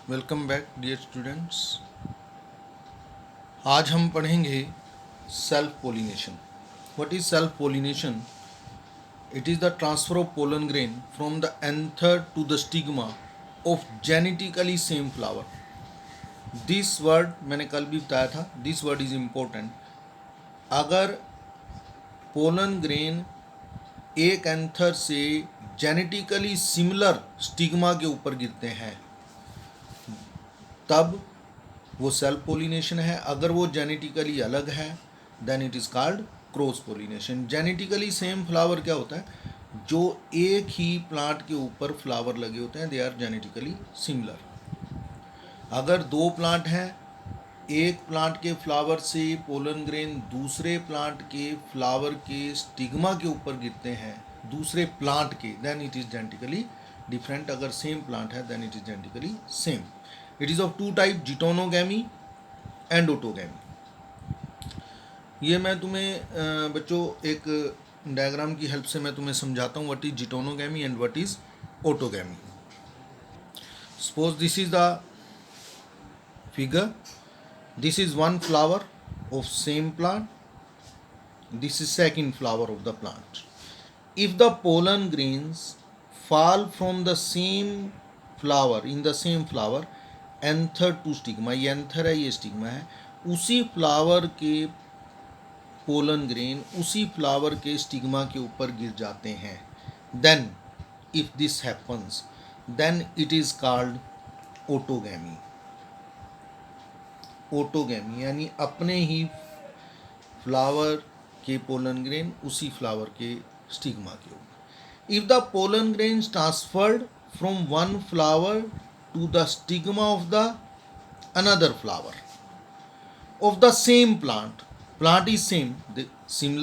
Welcome back dear students. आज हम पढ़ेंगे self pollination. What is self pollination? It is the transfer of pollen grain from the anther to the stigma of genetically same flower. This word मैंने कल भी बताया था, this word is important. अगर pollen grain एक anther से genetically similar stigma के ऊपर गिरते हैं तब वो सेल्फ पोलिनेशन है। अगर वो जेनेटिकली अलग है then it is called cross pollination. Genetically same flower क्या होता है? जो एक ही प्लांट के ऊपर फ्लावर लगे होते हैं, दे आर जेनेटिकली सिमिलर। अगर दो प्लांट हैं, एक प्लांट के फ्लावर से पोलन ग्रेन दूसरे प्लांट के फ्लावर के स्टिग्मा के ऊपर गिरते हैं, दूसरे प्लांट के, then it is genetically different. अगर सेम प्लांट है then it is genetically same. It is of two type, geitonogamy and autogamy. ये मैं तुम्हें बच्चों एक डायग्राम की हेल्प से मैं तुम्हें समझाता हूँ what is geitonogamy and what is autogamy. Suppose this is the figure, this is one flower of same plant, this is second flower of the plant. If the pollen grains fall from the same flower, in the same flower, anther to stigma, ये anther है, ये stigma है, उसी flower के pollen grain उसी flower के stigma के ऊपर गिर जाते हैं, then if this happens then it is called autogamy. Autogamy यानी अपने ही फ्लावर के पोलन ग्रेन उसी फ्लावर के स्टिग्मा के ऊपर। If the pollen grain transferred from one flower to the stigma of the another flower of the same plant, plant is same,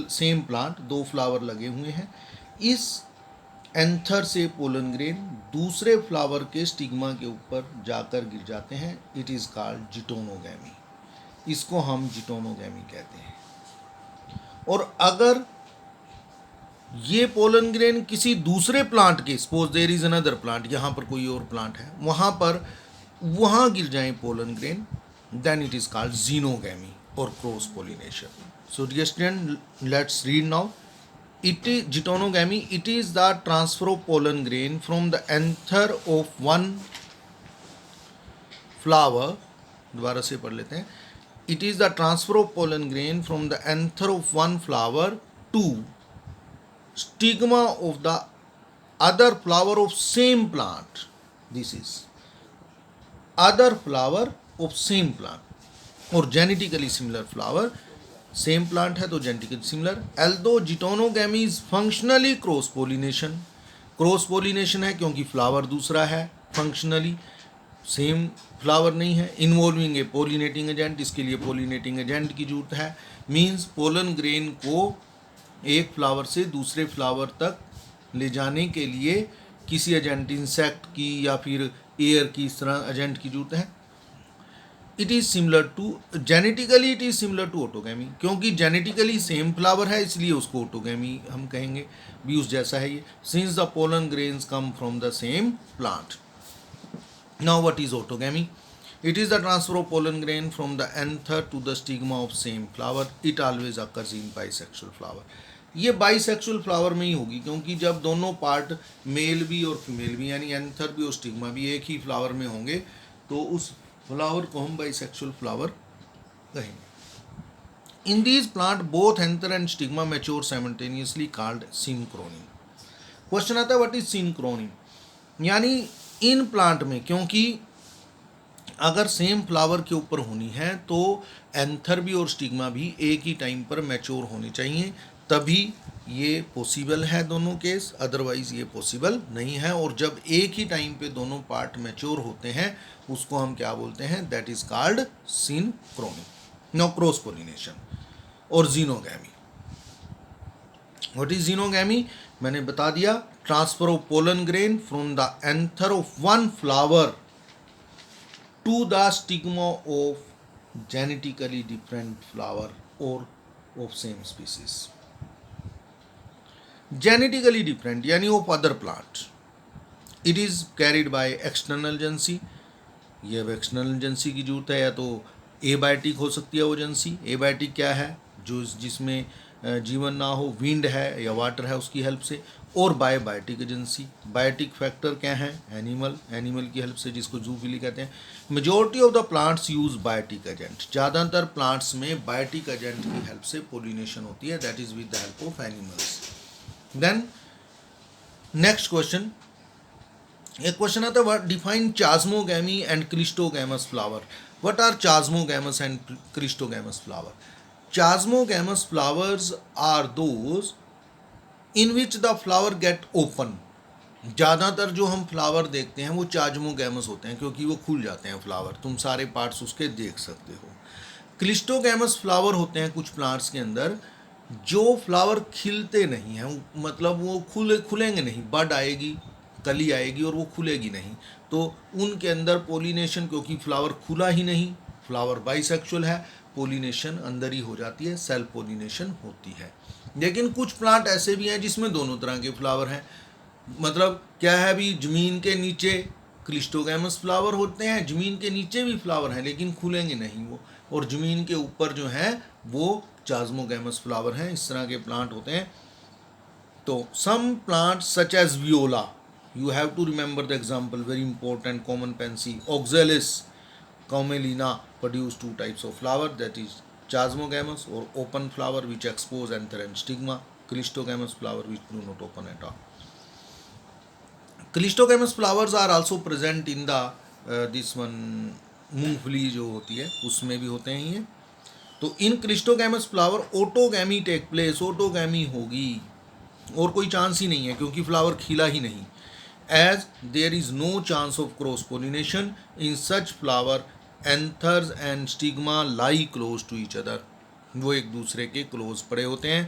same plant, दो flower लगे हुए हैं, इस एंथर से पोलन ग्रेन दूसरे फ्लावर के स्टिग्मा के ऊपर जाकर गिर जाते हैं, इट इज कॉल्ड जिटोनोगैमी। इसको हम जिटोनोगैमी कहते हैं। और अगर ये पोलन ग्रेन किसी दूसरे प्लांट के, suppose there is another plant, यहाँ पर कोई और प्लांट है, वहाँ गिर जाए pollen grain, then it is called xenogamy और cross pollination. So dear student, let's read now. It is geitonogamy, it is the transfer of pollen grain from the anther of one flower, दोबारा से पढ़ लेते हैं। It is the transfer of pollen grain from the anther of one flower to stigma of the other flower of same plant. This is other flower of same plant or genetically similar flower. Same plant है तो genetically similar. Although जिटोनोगैमी is functionally cross pollination. Cross pollination है क्योंकि flower दूसरा है, functionally same flower नहीं है। Involving ए pollinating agent, इसके लिए पोलिनेटिंग एजेंट की जरूरत है। मींस पोलन ग्रेन को एक फ्लावर से दूसरे फ्लावर तक ले जाने के लिए किसी एजेंट, इंसेक्ट की या फिर एयर की, इस तरह एजेंट की जरूरत है। It is similar to, genetically it is similar to autogamy, क्योंकि जेनेटिकली सेम फ्लावर है इसलिए उसको ओटोगैमी हम कहेंगे, व्यूज जैसा है ये। Since the pollen grains come from the same plant. Now what is autogamy? It is the transfer of pollen grain from the anther to the stigma of same flower. It always occurs in bisexual flower. ये bisexual flower में ही होगी, क्योंकि जब दोनों part mail भी और female भी यानी एंथर भी और स्टिग्मा भी एक ही फ्लावर में होंगे तो उस फ्लावर को हम बाइसेक्सुअल फ्लावर कहेंगे। In these plant both anther and stigma mature simultaneously called synchrony. Question आता है व्हाट इज सिनक्रोनी? यानी इन प्लांट में, क्योंकि अगर सेम फ्लावर के ऊपर होनी है तो एंथर भी और स्टिग्मा भी एक ही टाइम पर मैच्योर होने चाहिए, तभी ये पॉसिबल है दोनों केस, अदरवाइज ये पॉसिबल नहीं है। और जब एक ही टाइम पे दोनों पार्ट मैच्योर होते हैं उसको हम क्या बोलते हैं? That is called synchrony, no cross pollination और जीनोगैमी। What is xenogamy? मैंने बता दिया, transfer of pollen grain from the anther of one flower to the stigma of genetically different flower और of same species. Genetically different यानी of other plant, it is carried by external agency, ये अब external agency की जरूरत है, या तो abiotic हो सकती है वो एजेंसी। एबायोटिक क्या है, जो जिसमें जीवन ना हो, विंड है या वाटर है उसकी हेल्प से। और बायोटिक एजेंसी, बायोटिक फैक्टर क्या है, एनिमल की हेल्प से, जिसको जूफिली कहते हैं। Majority of the plants use biotic agent, ज़्यादातर प्लांट्स में बायोटिक एजेंट की हेल्प से पोलिनेशन होती है, that is with the help of animals. Then next question, एक क्वेश्चन आता है, define chasmogamy and cleistogamous flower. What are chasmogamous and cleistogamous flower? Chasmogamous flowers are those in which the flower get open. ज़्यादातर जो हम flower देखते हैं वो चास्मोगैमस होते हैं, क्योंकि वो खुल जाते हैं फ्लावर, तुम सारे पार्ट्स उसके देख सकते हो। क्रिस्टोगैमस फ्लावर होते हैं कुछ प्लांट्स के अंदर जो फ्लावर खिलते नहीं हैं, मतलब वो खुलेंगे नहीं, बड आएगी, कली आएगी और वो खुलेगी नहीं, तो उनके अंदर पोलिनेशन, क्योंकि फ्लावर खुला ही नहीं, फ्लावर बाइसेक्सुअल है, पोलिनेशन अंदर ही हो जाती है, सेल्फ पोलिनेशन होती है। लेकिन कुछ प्लांट ऐसे भी हैं जिसमें दोनों तरह के फ्लावर हैं, मतलब क्या है, अभी ज़मीन के नीचे क्रिस्टोगैमस फ्लावर होते हैं, ज़मीन के नीचे भी फ्लावर हैं लेकिन खुलेंगे नहीं वो, और ज़मीन के ऊपर जो है वो चास्मोगैमस फ्लावर हैं, इस तरह के प्लांट होते हैं। तो some plants such as viola, you have to remember the example, very important, common pansy, oxalis commelina produce two types of flower, that is chasmogamous or open flower which expose anther and stigma, clistogamous flower which do not open at all. clistogamous flowers are also present in the this one मूंगफली जो होती है उसमें भी होते हैं ये। तो इन क्रिस्टोगैमस फ्लावर ओटोगैमी टेक प्लेस, ओटोगैमी होगी और कोई चांस ही नहीं है क्योंकि फ्लावर खिला ही नहीं। As there is no chance of cross pollination in such flower, anthers and stigma lie close to each other, वो एक दूसरे के क्लोज पड़े होते हैं।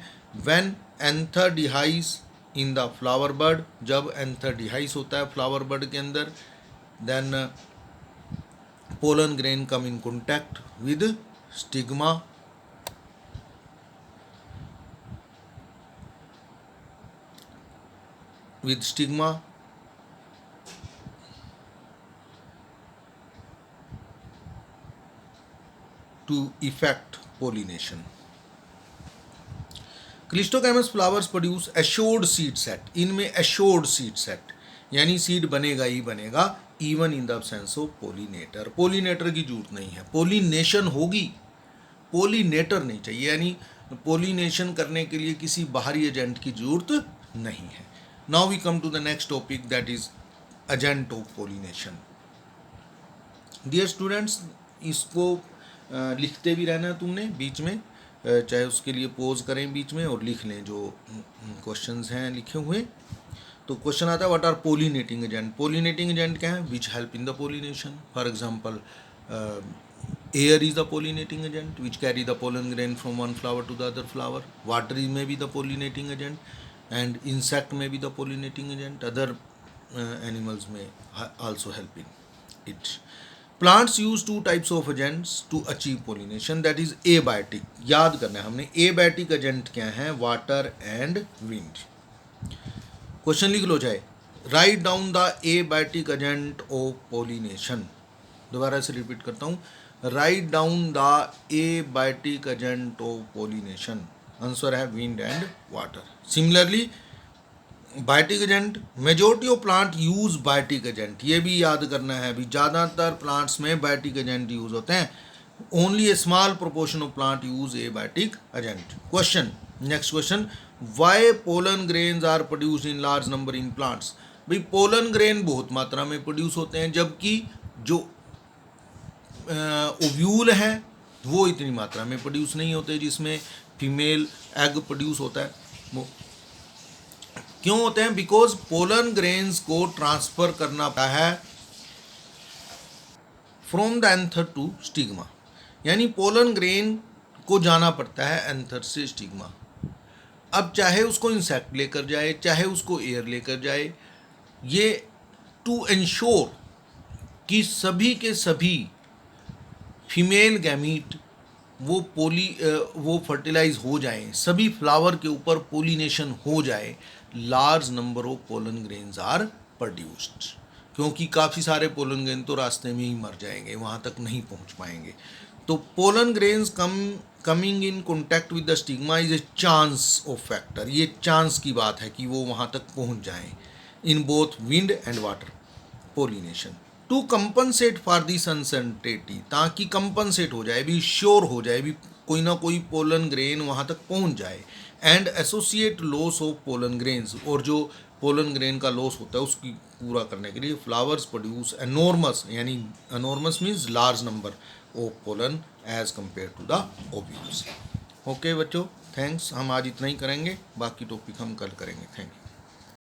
When anther dies in the flower bud, जब anther dies होता है फ्लावर बड के अंदर, then pollen grain come in contact with stigma, to effect pollination. Cleistogamous flowers produce assured seed set, इनमें एश्योर्ड सीड सेट यानी seed बनेगा ही बनेगा, even in the absence of pollinator, pollinator की जरूरत नहीं है, पोलिनेशन होगी, पोलिनेटर नहीं चाहिए, यानी पोलिनेशन करने के लिए किसी बाहरी एजेंट की जरूरत नहीं है। Now we come to the next topic, that is agent of pollination. Dear students, इसको लिखते भी रहना है तुमने बीच में, चाहे उसके लिए पोज करें बीच में और लिख लें जो क्वेश्चंस हैं लिखे हुए। तो क्वेश्चन आता है, what are pollinating agent? Pollinating agent क्या है? Which help in the pollination. For example air is the pollinating agent which carry the pollen grain from one flower to the other flower, water is may be the pollinating agent, and insect may be the pollinating agent, other animals may also helping it. Plants use two types of agents to achieve pollination, that is abiotic, याद करना है हमने, abiotic agent क्या है? Water and wind. Question लिख लो चाहे, write down the abiotic agent of pollination. दोबारा से रिपीट करता हूँ, write down the abiotic agent of pollination. Answer है wind and water. Similarly biotic agent, majority of plant use biotic agent, ये भी याद करना है, अभी ज़्यादातर प्लांट्स में बायोटिक एजेंट यूज होते हैं, only a small proportion of plant use a biotic agent. Question, next question, why pollen grains are produce in large number in plants? भाई पोलन ग्रेन बहुत मात्रा में प्रोड्यूस होते हैं, जबकि जो ओव्यूल है वो इतनी मात्रा में प्रोड्यूस नहीं होते, जिसमें फीमेल एग प्रोड्यूस होता है। वो क्यों होते हैं? बिकॉज पोलन ग्रेन्स को ट्रांसफर करना पड़ता है from the anther to stigma, यानी पोलन ग्रेन को जाना पड़ता है एंथर से स्टिग्मा। अब चाहे उसको इंसेक्ट लेकर जाए, चाहे उसको एयर लेकर जाए, ये टू एंश्योर कि सभी के सभी फीमेल गैमीट वो फर्टिलाइज हो जाएं, सभी फ्लावर के ऊपर पोलिनेशन हो जाए, large number of pollen grains are produced. क्योंकि काफ़ी सारे पोलन ग्रेन तो रास्ते में ही मर जाएंगे, वहाँ तक नहीं पहुँच पाएंगे। तो pollen grains coming in contact with the stigma is a chance of factor, ये चांस की बात है कि वो वहाँ तक पहुँच जाएं in both wind and water pollination. To compensate for this uncertainty, ताकि कंपनसेट हो जाए, भी श्योर हो जाए, भी कोई ना कोई पोलन ग्रेन वहाँ तक पहुँच जाए। And associate loss of pollen grains, और जो पोलन ग्रेन का लॉस होता है उसकी पूरा करने के लिए फ्लावर्स प्रोड्यूस एनॉर्मस, यानी enormous means large number of pollen as compare to the ovules. Okay बच्चों, थैंक्स। हम आज इतना ही करेंगे, बाकी टॉपिक हम कल करेंगे। Thank you.